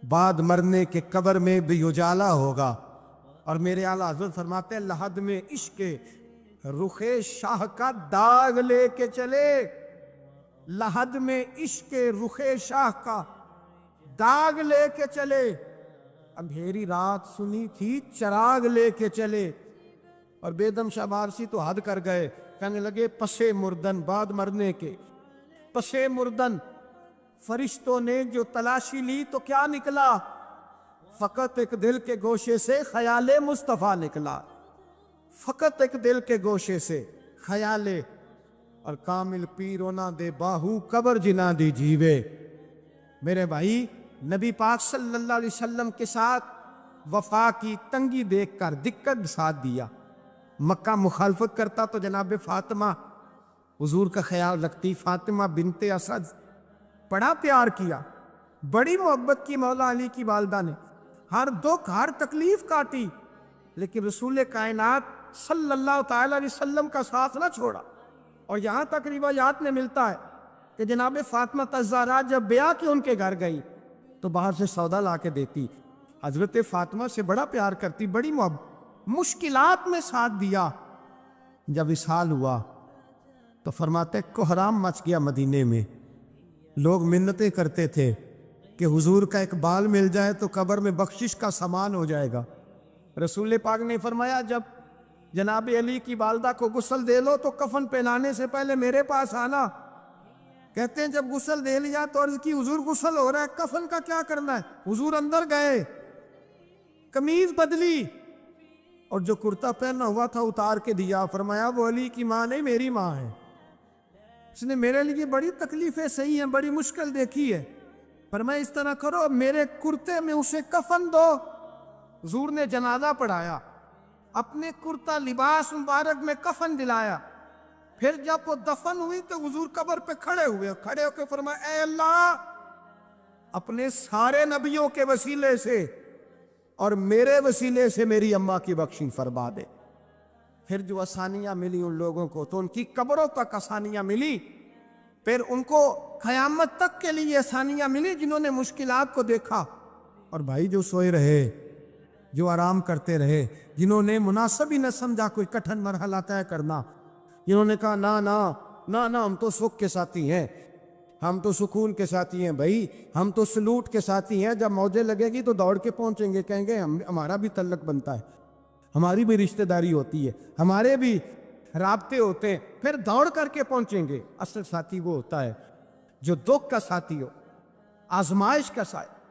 بعد مرنے کے قبر میں بھی اجالا ہوگا۔ اور میرے اعلیٰ حضرت فرماتے ہیں لحد میں عشق رخ شاہ کا داغ لے کے چلے، لحد میں عشق رخ شاہ کا داغ لے کے چلے، اندھیری رات سنی تھی چراغ لے کے چلے۔ اور بیدم شاہ بارسی تو حد کر گئے، کہنے لگے پسے مردن، بعد مرنے کے پسے مردن فرشتوں نے جو تلاشی لی تو کیا نکلا؟ فقط ایک دل کے گوشے سے خیال مصطفیٰ نکلا، فقط ایک دل کے گوشے سے خیال۔ اور کامل پیرو نہ دے باہو قبر جنا دی جیوے۔ میرے بھائی نبی پاک صلی اللہ علیہ وسلم کے ساتھ وفا کی تنگی دیکھ کر دقت ساتھ دیا، مکہ مخالفت کرتا تو جناب فاطمہ حضور کا خیال رکھتی، فاطمہ بنت اسد، بڑا پیار کیا، بڑی محبت کی مولا علی کی والدہ نے، ہر دکھ ہر تکلیف کاٹی، لیکن رسول کائنات صلی اللہ تعالی علیہ وسلم کا ساتھ نہ چھوڑا۔ اور یہاں تک روایات میں ملتا ہے کہ جناب فاطمہ الزہرا جب بیاہ کے ان کے گھر گئی تو باہر سے سودا لا کے دیتی، حضرت فاطمہ سے بڑا پیار کرتی، بڑی محبت، مشکلات میں ساتھ دیا۔ جب وصال ہوا تو فرماتے کوہرام مچ گیا مدینے میں، لوگ منتیں کرتے تھے کہ حضور کا ایک بال مل جائے تو قبر میں بخشش کا سامان ہو جائے گا۔ رسول پاک نے فرمایا جب جناب علی کی والدہ کو غسل دے لو تو کفن پہنانے سے پہلے میرے پاس آنا۔ کہتے ہیں جب غسل دے لیا تو عرض کی حضور غسل ہو رہا ہے، کفن کا کیا کرنا ہے؟ حضور اندر گئے، قمیض بدلی اور جو کرتا پہنا ہوا تھا اتار کے دیا، فرمایا وہ علی کی ماں نہیں میری ماں ہے، اس نے میرے لیے بڑی تکلیفیں سہی ہیں، بڑی مشکل دیکھی ہے، فرمایا اس طرح کرو میرے کرتے میں اسے کفن دو۔ حضور نے جنازہ پڑھایا، اپنے کرتا لباس مبارک میں کفن دلایا، پھر جب وہ دفن ہوئی تو حضور قبر پہ کھڑے ہوئے، کھڑے ہو کے فرمایا اے اللہ اپنے سارے نبیوں کے وسیلے سے اور میرے وسیلے سے میری اماں کی بخشش فرما دے۔ پھر جو آسانیاں ملی ان لوگوں کو تو ان کی قبروں تک آسانیاں ملی، پھر ان کو قیامت تک کے لیے آسانیاں ملی جنہوں نے مشکلات کو دیکھا۔ اور بھائی جو سوئے رہے، جو آرام کرتے رہے، جنہوں نے مناسب ہی نہ سمجھا کوئی کٹھن مرحلہ طے کرنا، جنہوں نے کہا نا نا نا نا ہم تو سکھ کے ساتھی ہیں، ہم تو سکون کے ساتھی ہیں، بھائی ہم تو سلوٹ کے ساتھی ہیں، جب موجے لگے گی تو دوڑ کے پہنچیں گے، کہیں گے ہمارا بھی تعلق بنتا ہے، ہماری بھی رشتہ داری ہوتی ہے، ہمارے بھی رابطے ہوتے ہیں، پھر دوڑ کر کے پہنچیں گے۔ اصل ساتھی وہ ہوتا ہے جو دکھ کا ساتھی ہو، آزمائش کا ساتھی،